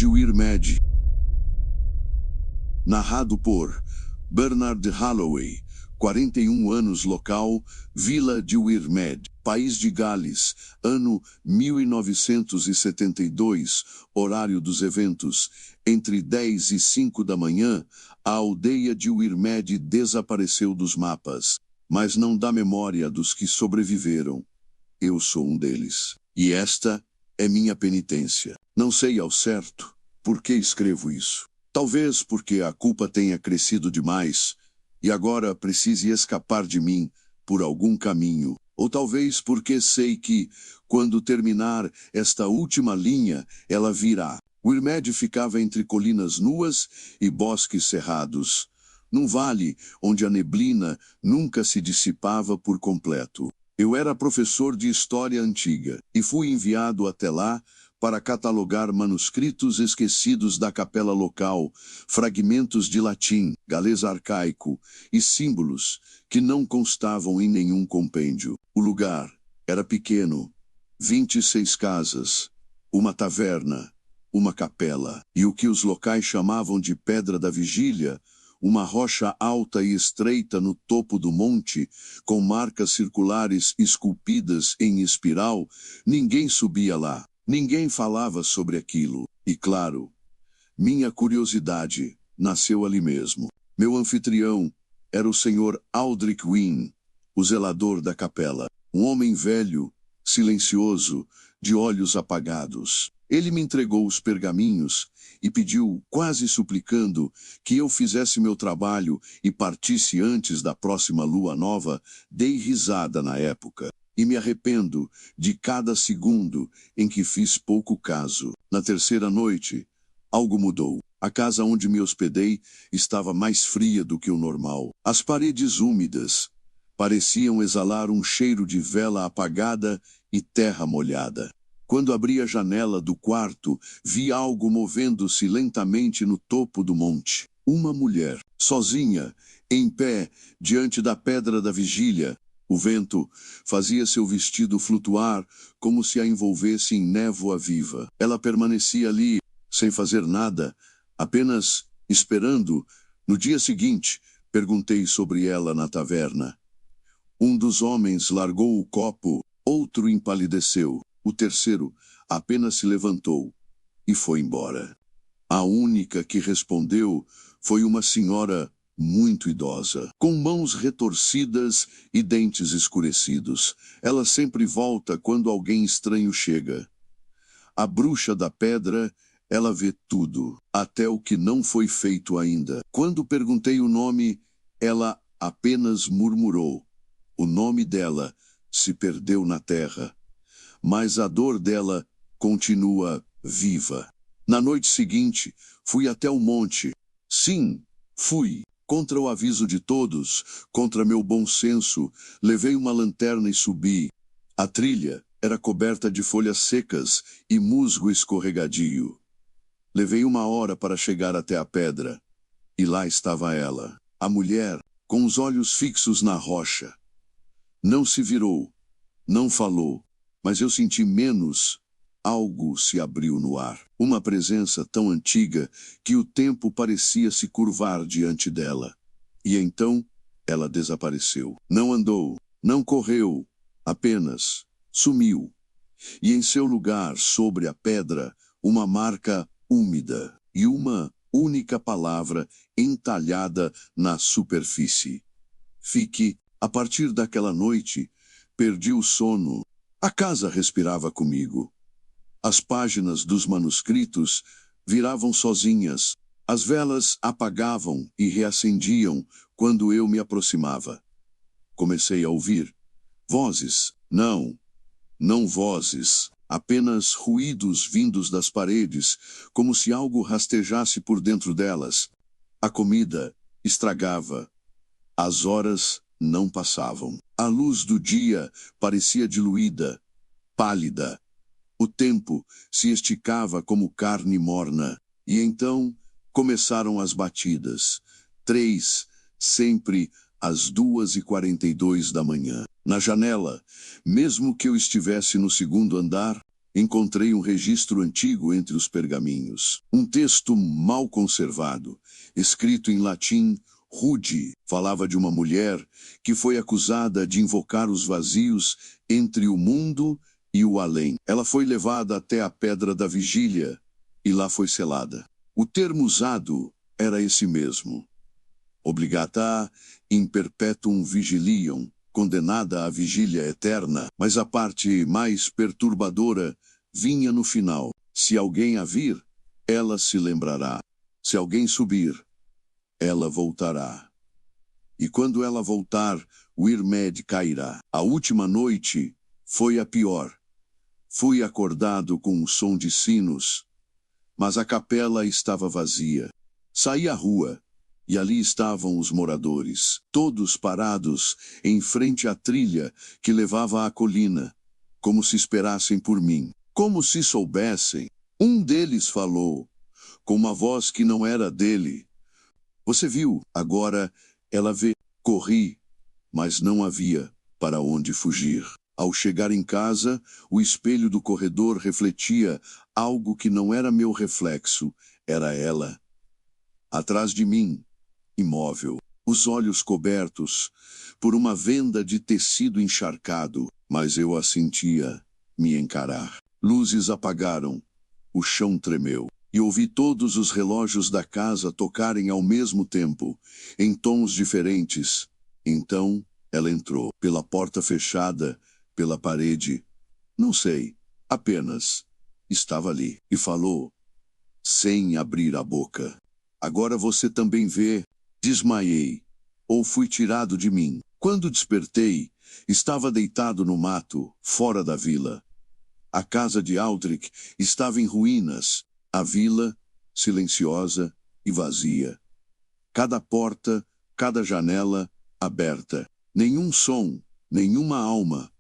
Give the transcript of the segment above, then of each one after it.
de Wirmed. Narrado por Bernard Holloway, 41 anos, local, Vila de Wirmed, País de Gales, ano 1972, horário dos eventos, entre 10 e 5 da manhã, a aldeia de Wirmed desapareceu dos mapas, mas não da memória dos que sobreviveram. Eu sou um deles. E esta é minha penitência. Não sei ao certo por que escrevo isso. Talvez porque a culpa tenha crescido demais e agora precise escapar de mim por algum caminho. Ou talvez porque sei que, quando terminar esta última linha, ela virá. Wirmed ficava entre colinas nuas e bosques cerrados, num vale onde a neblina nunca se dissipava por completo. Eu era professor de história antiga e fui enviado até lá para catalogar manuscritos esquecidos da capela local, fragmentos de latim, galês arcaico e símbolos que não constavam em nenhum compêndio. O lugar era pequeno, 26 casas, uma taverna, uma capela, e o que os locais chamavam de Pedra da Vigília, uma rocha alta e estreita no topo do monte, com marcas circulares esculpidas em espiral. Ninguém subia lá, ninguém falava sobre aquilo. E claro, minha curiosidade nasceu ali mesmo. Meu anfitrião era o Sr. Aldrich Wynne, o zelador da capela. Um homem velho, silencioso, de olhos apagados. Ele me entregou os pergaminhos e pediu, quase suplicando, que eu fizesse meu trabalho e partisse antes da próxima lua nova. Dei risada na época e me arrependo de cada segundo em que fiz pouco caso. Na terceira noite, algo mudou. A casa onde me hospedei estava mais fria do que o normal. As paredes úmidas pareciam exalar um cheiro de vela apagada e terra molhada. Quando abri a janela do quarto, vi algo movendo-se lentamente no topo do monte. Uma mulher, sozinha, em pé, diante da Pedra da Vigília. O vento fazia seu vestido flutuar como se a envolvesse em névoa viva. Ela permanecia ali, sem fazer nada, apenas esperando. No dia seguinte, perguntei sobre ela na taverna. Um dos homens largou o copo, outro empalideceu. O terceiro apenas se levantou e foi embora. A única que respondeu foi uma senhora muito idosa, com mãos retorcidas e dentes escurecidos. Ela sempre volta quando alguém estranho chega. A bruxa da pedra, ela vê tudo, até o que não foi feito ainda. Quando perguntei o nome, ela apenas murmurou. O nome dela se perdeu na terra, mas a dor dela continua viva. Na noite seguinte, fui até o monte. Sim, fui. Contra o aviso de todos, contra meu bom senso, levei uma lanterna e subi. A trilha era coberta de folhas secas e musgo escorregadio. Levei 1 hora para chegar até a pedra. E lá estava ela, a mulher, com os olhos fixos na rocha. Não se virou, não falou, mas eu senti menos. Algo se abriu no ar. Uma presença tão antiga que o tempo parecia se curvar diante dela. E então, ela desapareceu. Não andou, não correu, apenas sumiu. E em seu lugar, sobre a pedra, uma marca úmida e uma única palavra entalhada na superfície. Fique. A partir daquela noite, perdi o sono. A casa respirava comigo. As páginas dos manuscritos viravam sozinhas. As velas apagavam e reacendiam quando eu me aproximava. Comecei a ouvir vozes. Não vozes, apenas ruídos vindos das paredes, como se algo rastejasse por dentro delas. A comida estragava. As horas não passavam. A luz do dia parecia diluída, pálida. O tempo se esticava como carne morna. E então começaram as batidas. 3, sempre às 2h42 da manhã. Na janela, mesmo que eu estivesse no segundo andar, Encontrei um registro antigo entre os pergaminhos. Um texto mal conservado, escrito em latim rude, falava de uma mulher que foi acusada de invocar os vazios entre o mundo e o além. Ela foi levada até a Pedra da Vigília e lá foi selada. O termo usado era esse mesmo. Obligata in perpetuum vigilium, condenada à vigília eterna, mas a parte mais perturbadora vinha no final. Se alguém a vir, ela se lembrará. Se alguém subir, ela voltará. E quando ela voltar, o Irmed cairá. A última noite foi a pior. Fui acordado com um som de sinos, mas a capela estava vazia. Saí à rua, e ali estavam os moradores, todos parados em frente à trilha que levava à colina, como se esperassem por mim, como se soubessem. Um deles falou, com uma voz que não era dele. Você viu, agora ela vê. Corri, mas não havia para onde fugir. Ao chegar em casa, o espelho do corredor refletia algo que não era meu reflexo, era ela. Atrás de mim, imóvel, os olhos cobertos por uma venda de tecido encharcado, mas eu a sentia me encarar. Luzes apagaram, o chão tremeu, e ouvi todos os relógios da casa tocarem ao mesmo tempo, em tons diferentes. Então, ela entrou, pela porta fechada, pela parede. Não sei, apenas estava ali, e falou, sem abrir a boca. Agora você também vê. Desmaiei, ou fui tirado de mim. Quando despertei, estava deitado no mato, fora da vila. A casa de Aldrich estava em ruínas, a vila, silenciosa e vazia. Cada porta, cada janela, aberta. Nenhum som, nenhuma alma.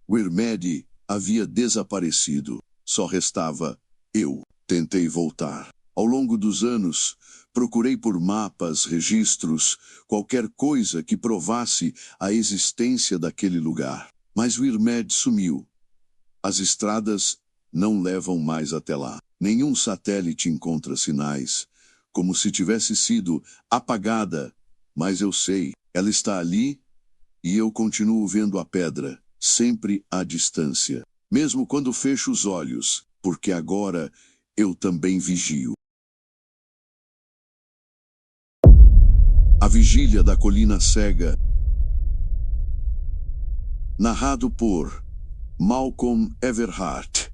O Irmed havia desaparecido. Só restava eu. Tentei voltar. Ao longo dos anos, procurei por mapas, registros, qualquer coisa que provasse a existência daquele lugar. Mas o Irmed sumiu. As estradas não levam mais até lá. Nenhum satélite encontra sinais, como se tivesse sido apagada. Mas eu sei, ela está ali e eu continuo vendo a pedra, sempre à distância. Mesmo quando fecho os olhos, porque agora eu também vigio. A Vigília da Colina Cega. Narrado por Malcolm Everhart,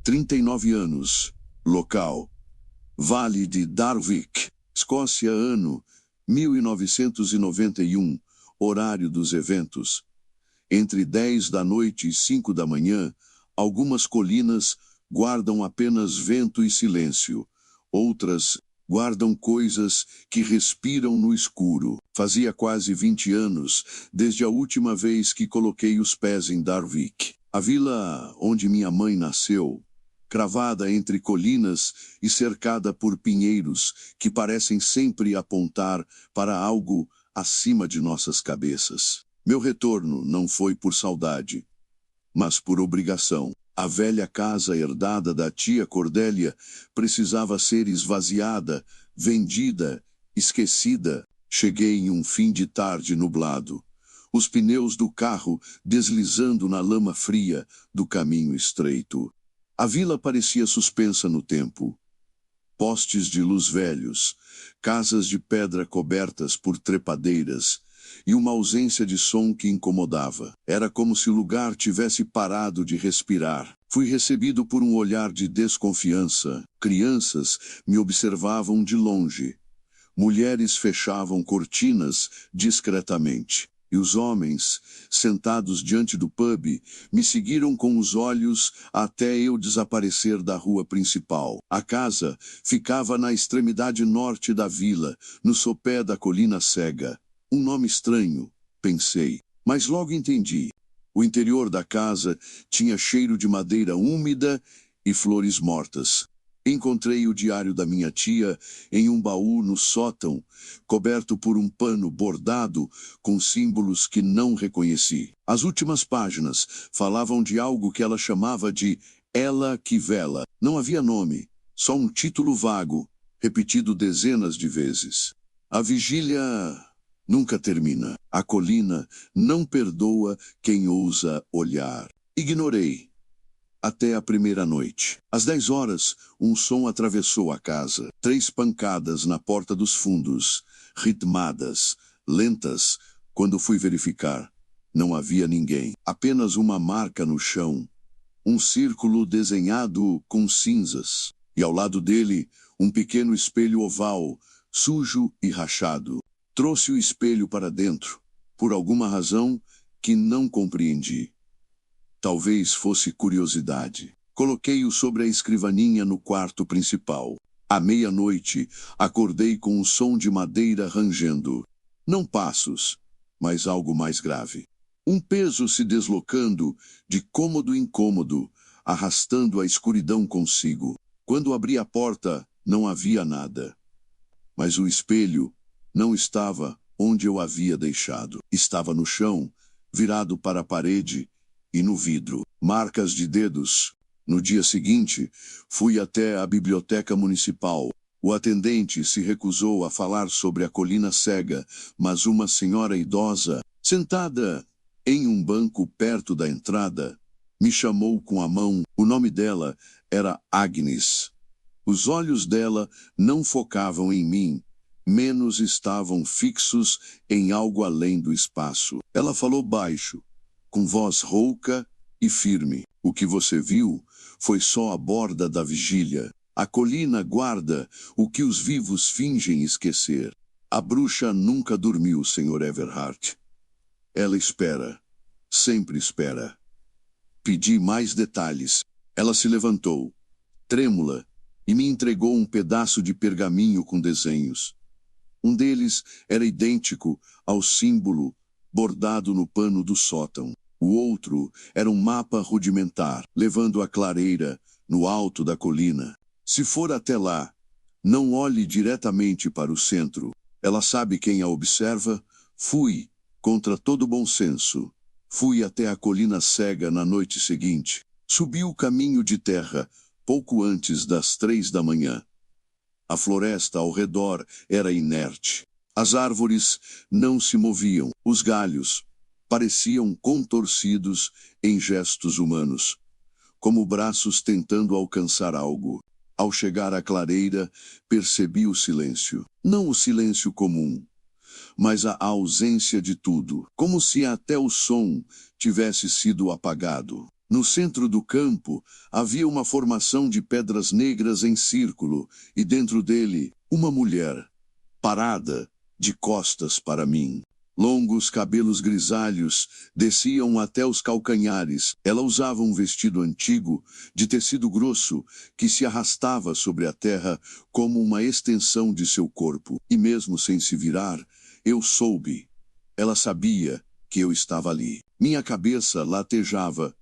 39 anos, local, Vale de Darvik, Escócia, ano 1991, horário dos eventos. Entre 10 da noite e 5 da manhã, algumas colinas guardam apenas vento e silêncio, outras guardam coisas que respiram no escuro. Fazia quase 20 anos desde a última vez que coloquei os pés em Darvik. A vila onde minha mãe nasceu, cravada entre colinas e cercada por pinheiros que parecem sempre apontar para algo acima de nossas cabeças. Meu retorno não foi por saudade, mas por obrigação. A velha casa herdada da tia Cordélia precisava ser esvaziada, vendida, esquecida. Cheguei em um fim de tarde nublado. Os pneus do carro deslizando na lama fria do caminho estreito. A vila parecia suspensa no tempo. Postes de luz velhos, casas de pedra cobertas por trepadeiras, e uma ausência de som que incomodava. Era como se o lugar tivesse parado de respirar. Fui recebido por um olhar de desconfiança. Crianças me observavam de longe. Mulheres fechavam cortinas discretamente. E os homens, sentados diante do pub, me seguiram com os olhos até eu desaparecer da rua principal. A casa ficava na extremidade norte da vila, no sopé da Colina Cega. Um nome estranho, pensei, mas logo entendi. O interior da casa tinha cheiro de madeira úmida e flores mortas. Encontrei o diário da minha tia em um baú no sótão, coberto por um pano bordado com símbolos que não reconheci. As últimas páginas falavam de algo que ela chamava de Ela que vela. Não havia nome, só um título vago, repetido dezenas de vezes. A vigília nunca termina. A colina não perdoa quem ousa olhar. Ignorei. Até a primeira noite. Às 10 horas, um som atravessou a casa. 3 pancadas na porta dos fundos, ritmadas, lentas. Quando fui verificar, não havia ninguém. Apenas uma marca no chão. Um círculo desenhado com cinzas. E ao lado dele, um pequeno espelho oval, sujo e rachado. Trouxe o espelho para dentro, por alguma razão que não compreendi. Talvez fosse curiosidade. Coloquei-o sobre a escrivaninha no quarto principal. À meia-noite, acordei com um som de madeira rangendo. Não passos, mas algo mais grave. Um peso se deslocando de cômodo em cômodo, arrastando a escuridão consigo. Quando abri a porta, não havia nada. Mas o espelho não estava onde eu havia deixado. Estava no chão, virado para a parede, e no vidro, marcas de dedos. No dia seguinte, fui até a biblioteca municipal. O atendente se recusou a falar sobre a colina cega, mas uma senhora idosa, sentada em um banco perto da entrada, me chamou com a mão. O nome dela era Agnes. Os olhos dela não focavam em mim, menos estavam fixos em algo além do espaço. Ela falou baixo, com voz rouca e firme. O que você viu foi só a borda da vigília. A colina guarda o que os vivos fingem esquecer. A bruxa nunca dormiu, Sr. Everhart. Ela espera. Sempre espera. Pedi mais detalhes. Ela se levantou, trêmula, e me entregou um pedaço de pergaminho com desenhos. Um deles era idêntico ao símbolo bordado no pano do sótão. O outro era um mapa rudimentar, levando a clareira no alto da colina. Se for até lá, não olhe diretamente para o centro. Ela sabe quem a observa. Fui, contra todo bom senso. Fui até a colina cega na noite seguinte. Subi o caminho de terra, pouco antes das 3 da manhã. A floresta ao redor era inerte. As árvores não se moviam. Os galhos pareciam contorcidos em gestos humanos, como braços tentando alcançar algo. Ao chegar à clareira, percebi o silêncio. Não o silêncio comum, mas a ausência de tudo, como se até o som tivesse sido apagado. No centro do campo, havia uma formação de pedras negras em círculo, e dentro dele, uma mulher, parada, de costas para mim. Longos cabelos grisalhos desciam até os calcanhares. Ela usava um vestido antigo, de tecido grosso, que se arrastava sobre a terra como uma extensão de seu corpo. E mesmo sem se virar, eu soube. Ela sabia que eu estava ali. Minha cabeça latejava.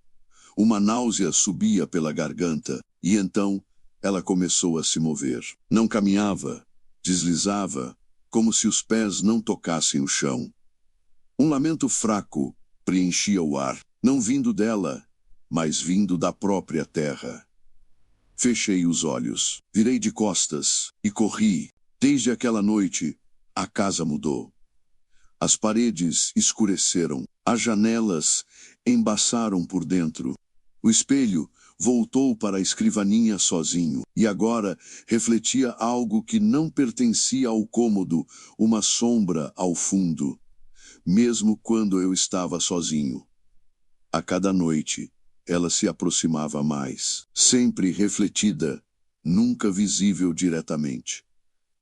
Uma náusea subia pela garganta, e então ela começou a se mover. Não caminhava, deslizava, como se os pés não tocassem o chão. Um lamento fraco preenchia o ar, não vindo dela, mas vindo da própria terra. Fechei os olhos, virei de costas e corri. Desde aquela noite, a casa mudou. As paredes escureceram, as janelas embaçaram por dentro. O espelho voltou para a escrivaninha sozinho, e agora refletia algo que não pertencia ao cômodo, uma sombra ao fundo, mesmo quando eu estava sozinho. A cada noite, ela se aproximava mais, sempre refletida, nunca visível diretamente.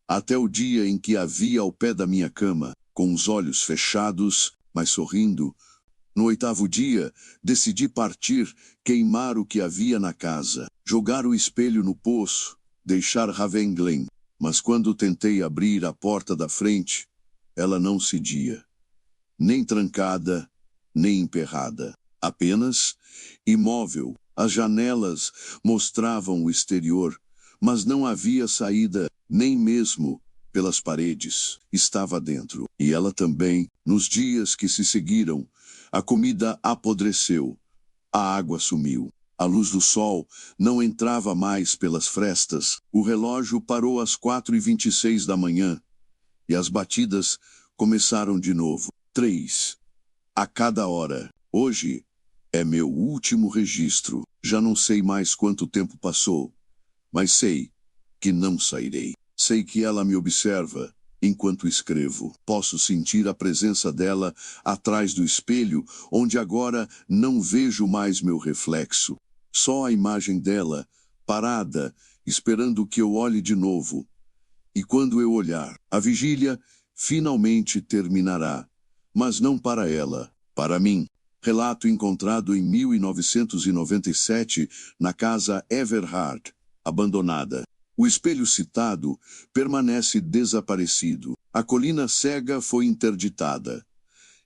Até o dia em que a vi ao pé da minha cama, com os olhos fechados, mas sorrindo. No 8º dia, decidi partir, queimar o que havia na casa, jogar o espelho no poço, deixar Ravenglen. Mas quando tentei abrir a porta da frente, ela não cedia. Nem trancada, nem emperrada. Apenas imóvel. As janelas mostravam o exterior, mas não havia saída, nem mesmo pelas paredes. Estava dentro. E ela também. Nos dias que se seguiram, a comida apodreceu. A água sumiu. A luz do sol não entrava mais pelas frestas. O relógio parou às 4h26 da manhã e as batidas começaram de novo. 3 a cada hora. Hoje é meu último registro. Já não sei mais quanto tempo passou, mas sei que não sairei. Sei que ela me observa enquanto escrevo. Posso sentir a presença dela atrás do espelho, onde agora não vejo mais meu reflexo. Só a imagem dela, parada, esperando que eu olhe de novo. E quando eu olhar, a vigília finalmente terminará. Mas não para ela, para mim. Relato encontrado em 1997 na casa Everhard, abandonada. O espelho citado permanece desaparecido. A colina cega foi interditada.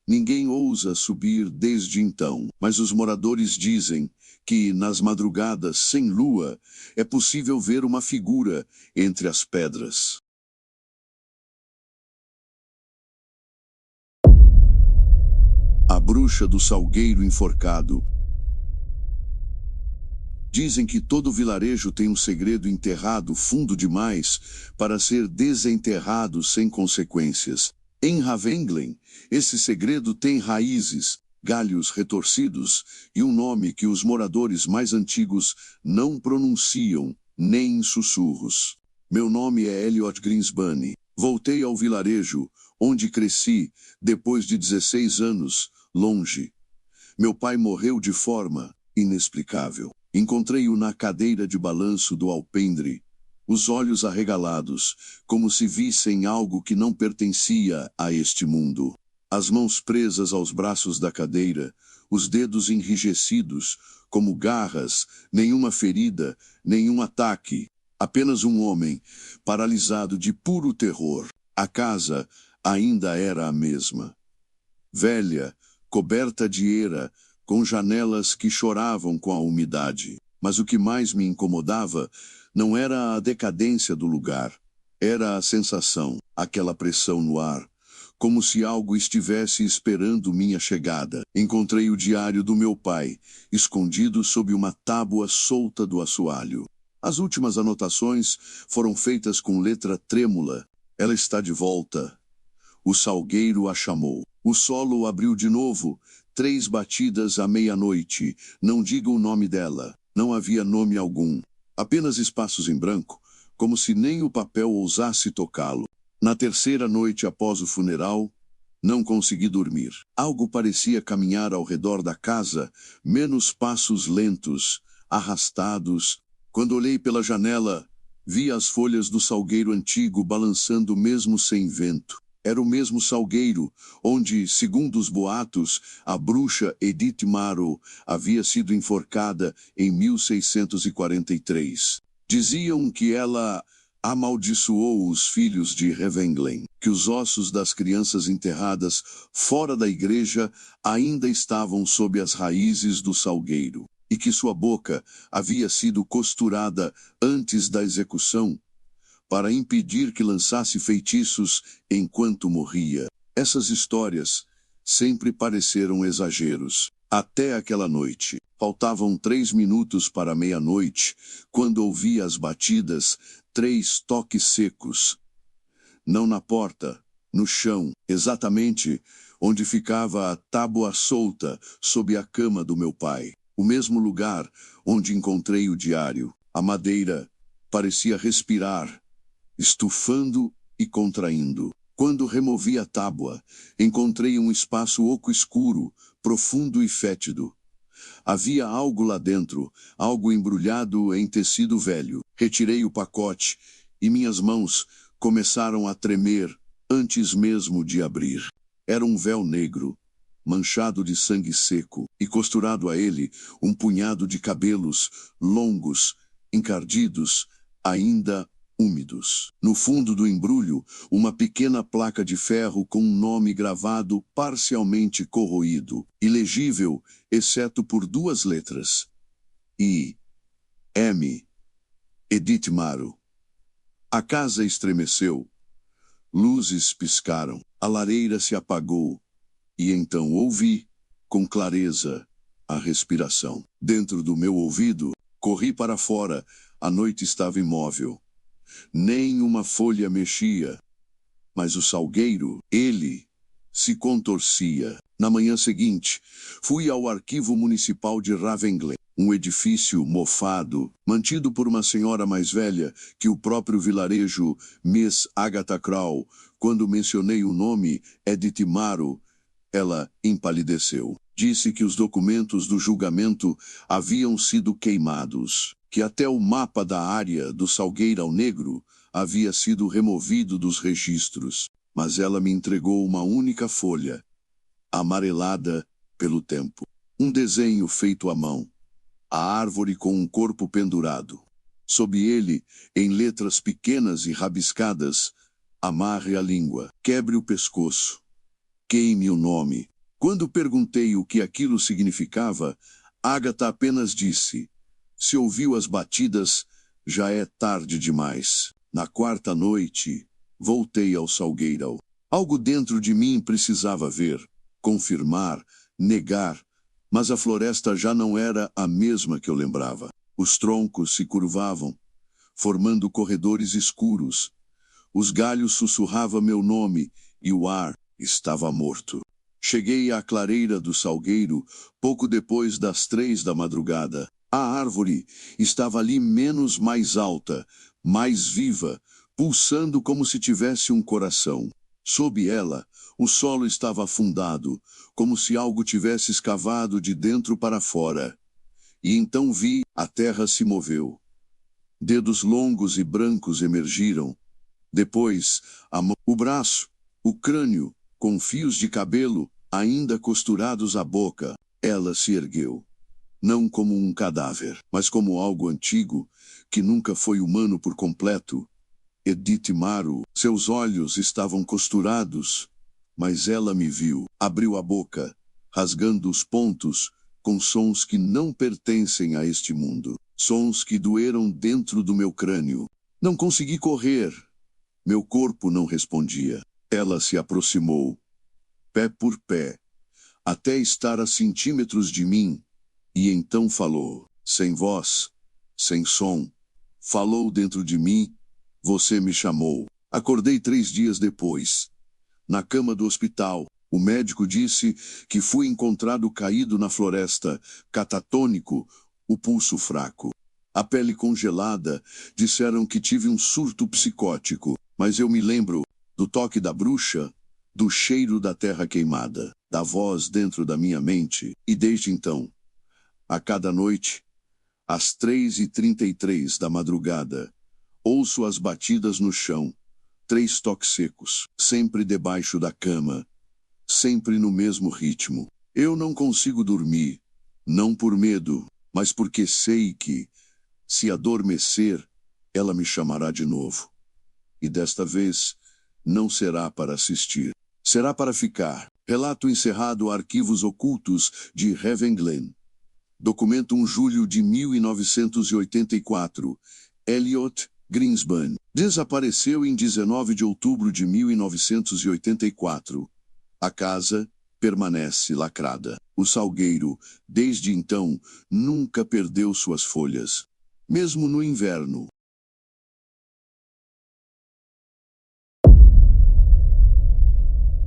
Ninguém ousa subir desde então, mas os moradores dizem que, nas madrugadas sem lua, é possível ver uma figura entre as pedras. A bruxa do salgueiro enforcado. Dizem que todo vilarejo tem um segredo enterrado fundo demais para ser desenterrado sem consequências. Em Ravenglen, esse segredo tem raízes, galhos retorcidos e um nome que os moradores mais antigos não pronunciam, nem em sussurros. Meu nome é Elliot Greenspan. Voltei ao vilarejo, onde cresci, depois de 16 anos, longe. Meu pai morreu de forma inexplicável. Encontrei-o na cadeira de balanço do alpendre, os olhos arregalados, como se vissem algo que não pertencia a este mundo. As mãos presas aos braços da cadeira, os dedos enrijecidos, como garras, nenhuma ferida, nenhum ataque. Apenas um homem, paralisado de puro terror. A casa ainda era a mesma. Velha, coberta de eira, com janelas que choravam com a umidade. Mas o que mais me incomodava não era a decadência do lugar. Era a sensação, aquela pressão no ar, como se algo estivesse esperando minha chegada. Encontrei o diário do meu pai, escondido sob uma tábua solta do assoalho. As últimas anotações foram feitas com letra trêmula. Ela está de volta. O salgueiro a chamou. O solo abriu de novo. 3 batidas à meia-noite. Não diga o nome dela. Não havia nome algum. Apenas espaços em branco, como se nem o papel ousasse tocá-lo. Na terceira noite após o funeral, não consegui dormir. Algo parecia caminhar ao redor da casa, menos passos lentos, arrastados. Quando olhei pela janela, vi as folhas do salgueiro antigo balançando mesmo sem vento. Era o mesmo salgueiro onde, segundo os boatos, a bruxa Edith Maro havia sido enforcada em 1643. Diziam que ela amaldiçoou os filhos de Ravenglen, que os ossos das crianças enterradas fora da igreja ainda estavam sob as raízes do salgueiro, e que sua boca havia sido costurada antes da execução, para impedir que lançasse feitiços enquanto morria. Essas histórias sempre pareceram exageros. Até aquela noite. Faltavam 3 minutos para meia-noite, quando ouvi as batidas, 3 toques secos. Não na porta, no chão, exatamente onde ficava a tábua solta sob a cama do meu pai. O mesmo lugar onde encontrei o diário. A madeira parecia respirar, estufando e contraindo. Quando removi a tábua, encontrei um espaço oco escuro, profundo e fétido. Havia algo lá dentro, algo embrulhado em tecido velho. Retirei o pacote e minhas mãos começaram a tremer antes mesmo de abrir. Era um véu negro, manchado de sangue seco, e costurado a ele um punhado de cabelos longos, encardidos, ainda úmidos. No fundo do embrulho, uma pequena placa de ferro com um nome gravado parcialmente corroído, ilegível, exceto por 2 letras. I.M. Edith Maro. A casa estremeceu. Luzes piscaram. A lareira se apagou. E então ouvi, com clareza, a respiração. Dentro do meu ouvido, corri para fora, a noite estava imóvel. Nem uma folha mexia. Mas o salgueiro, ele, se contorcia. Na manhã seguinte, fui ao arquivo municipal de Ravenglen, um edifício mofado, mantido por uma senhora mais velha que o próprio vilarejo Miss Agatha Crow. Quando mencionei o nome Edith Maro, ela empalideceu. Disse que os documentos do julgamento haviam sido queimados, que até o mapa da área do Salgueirão Negro havia sido removido dos registros, mas ela me entregou uma única folha, amarelada pelo tempo. Um desenho feito à mão. A árvore com um corpo pendurado. Sob ele, em letras pequenas e rabiscadas, amarre a língua, quebre o pescoço, queime o nome. Quando perguntei o que aquilo significava, Agatha apenas disse: se ouviu as batidas, já é tarde demais. Na quarta noite, voltei ao Salgueirão. Algo dentro de mim precisava ver, confirmar, negar, mas a floresta já não era a mesma que eu lembrava. Os troncos se curvavam, formando corredores escuros. Os galhos sussurravam meu nome e o ar estava morto. Cheguei à clareira do salgueiro pouco depois das 3 da madrugada. A árvore estava ali menos mais alta, mais viva, pulsando como se tivesse um coração. Sob ela, o solo estava afundado, como se algo tivesse escavado de dentro para fora. E então vi, a terra se moveu. Dedos longos e brancos emergiram. Depois, a mão, o braço, o crânio, com fios de cabelo, ainda costurados à boca. Ela se ergueu. Não como um cadáver, mas como algo antigo, que nunca foi humano por completo. Edith Maro, seus olhos estavam costurados, mas ela me viu. Abriu a boca, rasgando os pontos, com sons que não pertencem a este mundo. Sons que doeram dentro do meu crânio. Não consegui correr. Meu corpo não respondia. Ela se aproximou, pé por pé, até estar a centímetros de mim, e então falou, sem voz, sem som. Falou dentro de mim, você me chamou. Acordei 3 dias depois. Na cama do hospital, o médico disse que fui encontrado caído na floresta, catatônico, o pulso fraco. A pele congelada, disseram que tive um surto psicótico, mas eu me lembro do toque da bruxa, do cheiro da terra queimada, da voz dentro da minha mente, e desde então, a cada noite, às 3h33 da madrugada, ouço as batidas no chão, 3 toques secos, sempre debaixo da cama, sempre no mesmo ritmo. Eu não consigo dormir, não por medo, mas porque sei que, se adormecer, ela me chamará de novo. E desta vez, não será para assistir. Será para ficar. Relato encerrado Arquivos Ocultos de Ravenglen. Documento 1 julho de 1984. Elliot Greenspan. Desapareceu em 19 de outubro de 1984. A casa permanece lacrada. O salgueiro, desde então, nunca perdeu suas folhas. Mesmo no inverno.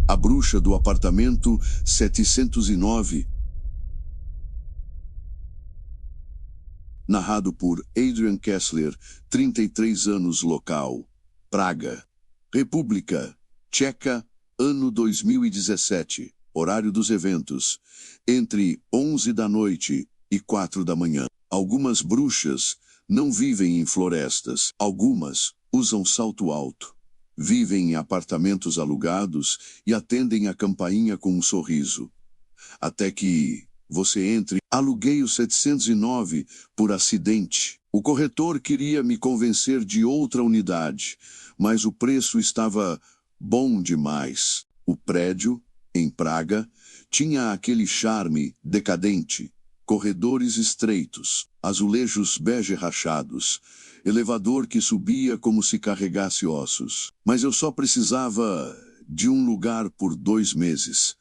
A bruxa do apartamento 709. Narrado por Adrian Kessler, 33 anos, local, Praga, República Tcheca, ano 2017, horário dos eventos, entre 11 da noite e 4 da manhã. Algumas bruxas não vivem em florestas, algumas usam salto alto. Vivem em apartamentos alugados e atendem a campainha com um sorriso. Até que você entre. Aluguei o 709 por acidente. O corretor queria me convencer de outra unidade, mas o preço estava bom demais. O prédio, em Praga, tinha aquele charme decadente. Corredores estreitos, azulejos bege rachados, elevador que subia como se carregasse ossos. Mas eu só precisava de um lugar por 2 meses.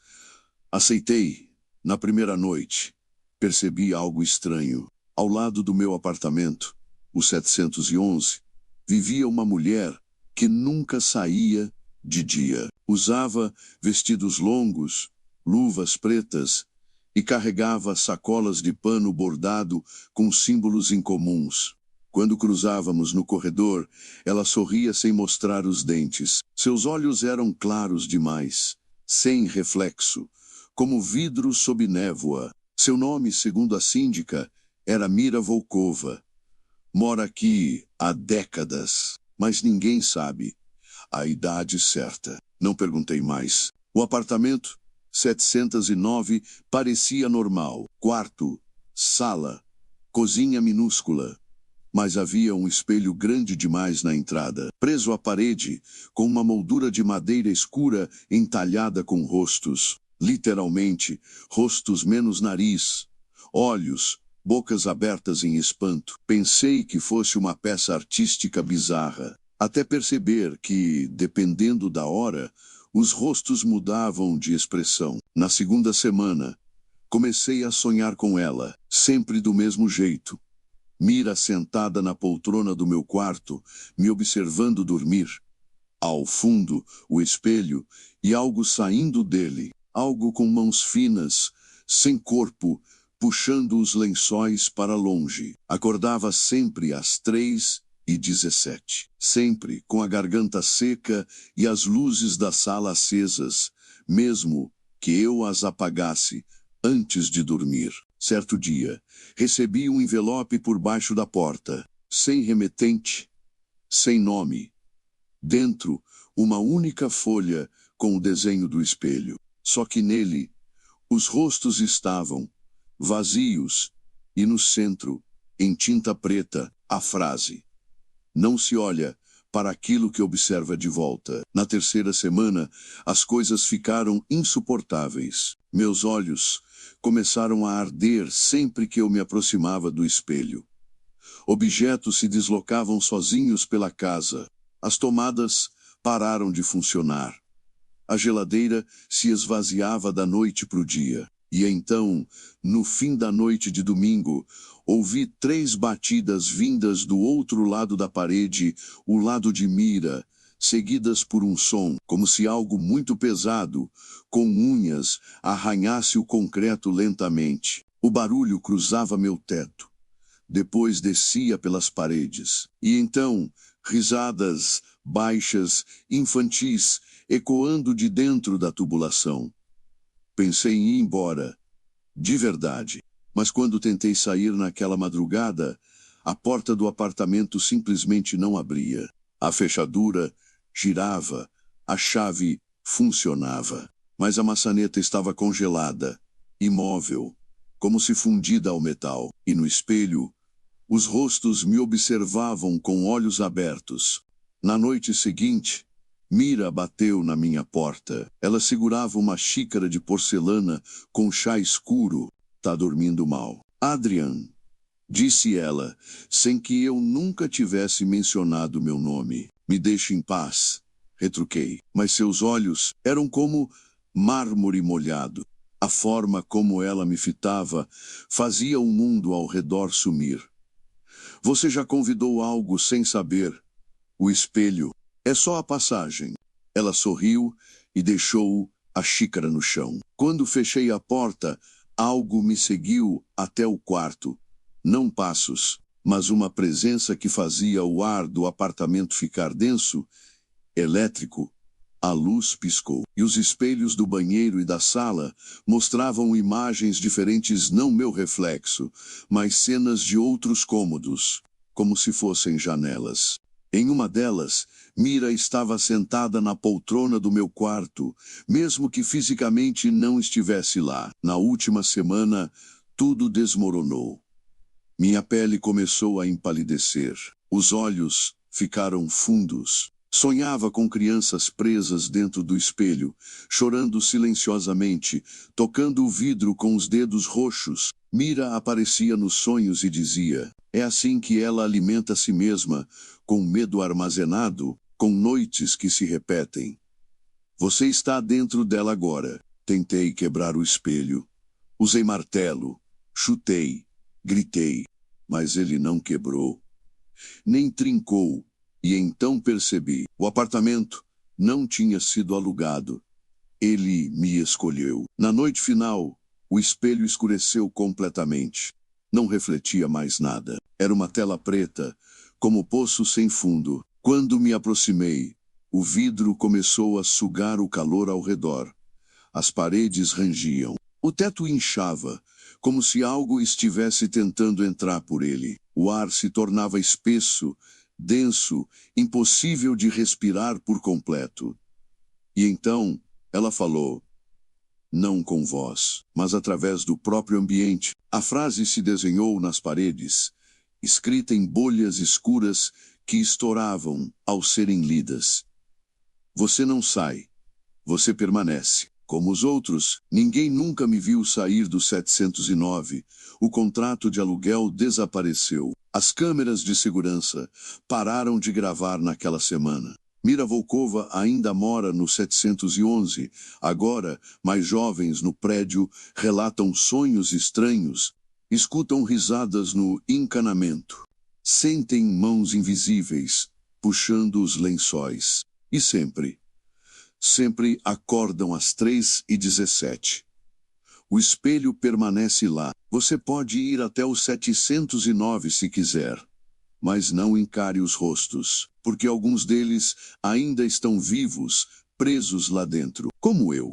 Aceitei, na primeira noite. percebi algo estranho. Ao lado do meu apartamento, o 711, vivia uma mulher que nunca saía de dia. Usava vestidos longos, luvas pretas e carregava sacolas de pano bordado com símbolos incomuns. Quando cruzávamos no corredor, ela sorria sem mostrar os dentes. Seus olhos eram claros demais, sem reflexo, como vidro sob névoa. Seu nome, segundo a síndica, era Mira Volkova. Mora aqui há décadas, mas ninguém sabe a idade certa. Não perguntei mais. O apartamento 709 parecia normal. Quarto, sala, cozinha minúscula. Mas havia um espelho grande demais na entrada, preso à parede, com uma moldura de madeira escura entalhada com rostos. Literalmente, rostos menos nariz, olhos, bocas abertas em espanto. Pensei que fosse uma peça artística bizarra, até perceber que, dependendo da hora, os rostos mudavam de expressão. Na segunda semana, comecei a sonhar com ela, sempre do mesmo jeito. Mira sentada na poltrona do meu quarto, me observando dormir. Ao fundo, o espelho e algo saindo dele, algo com mãos finas, sem corpo, puxando os lençóis para longe. Acordava sempre às 3h17, sempre com a garganta seca e as luzes da sala acesas, mesmo que eu as apagasse antes de dormir. Certo dia, recebi um envelope por baixo da porta, sem remetente, sem nome. Dentro, uma única folha com o desenho do espelho. Só que nele, os rostos estavam vazios e no centro, em tinta preta, a frase: "Não se olha para aquilo que observa de volta." Na terceira semana, as coisas ficaram insuportáveis. Meus olhos começaram a arder sempre que eu me aproximava do espelho. Objetos se deslocavam sozinhos pela casa. As tomadas pararam de funcionar. A geladeira se esvaziava da noite para o dia. E então, no fim da noite de domingo, ouvi 3 batidas vindas do outro lado da parede, o lado de Mira, seguidas por um som, como se algo muito pesado, com unhas, arranhasse o concreto lentamente. O barulho cruzava meu teto. Depois descia pelas paredes. E então, risadas, baixas, infantis, ecoando de dentro da tubulação. Pensei em ir embora, de verdade. Mas quando tentei sair naquela madrugada, a porta do apartamento simplesmente não abria. A fechadura girava, a chave funcionava. Mas a maçaneta estava congelada, imóvel, como se fundida ao metal. E no espelho, os rostos me observavam com olhos abertos. Na noite seguinte, Mira bateu na minha porta. Ela segurava uma xícara de porcelana com chá escuro. "Tá dormindo mal." "Adrian", disse ela, sem que eu nunca tivesse mencionado meu nome. "Me deixe em paz", retruquei. Mas seus olhos eram como mármore molhado. A forma como ela me fitava fazia o mundo ao redor sumir. "Você já convidou algo sem saber. O espelho é só a passagem." Ela sorriu e deixou a xícara no chão. Quando fechei a porta, algo me seguiu até o quarto. Não passos, mas uma presença que fazia o ar do apartamento ficar denso, elétrico. A luz piscou, e os espelhos do banheiro e da sala mostravam imagens diferentes, não meu reflexo, mas cenas de outros cômodos, como se fossem janelas. Em uma delas, Mira estava sentada na poltrona do meu quarto, mesmo que fisicamente não estivesse lá. Na última semana, tudo desmoronou. Minha pele começou a empalidecer. Os olhos ficaram fundos. Sonhava com crianças presas dentro do espelho, chorando silenciosamente, tocando o vidro com os dedos roxos. Mira aparecia nos sonhos e dizia: "É assim que ela alimenta a si mesma, com medo armazenado, com noites que se repetem. Você está dentro dela agora." Tentei quebrar o espelho. Usei martelo, Chutei, gritei, mas ele não quebrou, nem trincou, e então percebi: o apartamento não tinha sido alugado. Ele me escolheu. Na noite final, o espelho escureceu completamente. Não refletia mais nada. Era uma tela preta, como poço sem fundo. Quando me aproximei, o vidro começou a sugar o calor ao redor. As paredes rangiam. O teto inchava, como se algo estivesse tentando entrar por ele. O ar se tornava espesso, denso, impossível de respirar por completo. E então, ela falou, não com voz, mas através do próprio ambiente. A frase se desenhou nas paredes, escrita em bolhas escuras que estouravam ao serem lidas. Você não sai, você permanece. Como os outros, ninguém nunca me viu sair do 709. O contrato de aluguel desapareceu. As câmeras de segurança pararam de gravar naquela semana. Mira Volkova ainda mora no 711. Agora, mais jovens no prédio relatam sonhos estranhos, escutam risadas no encanamento, sentem mãos invisíveis puxando os lençóis. E sempre acordam às 3h17. O espelho permanece lá. Você pode ir até o 709 se quiser. Mas não encare os rostos, porque alguns deles ainda estão vivos, presos lá dentro, como eu.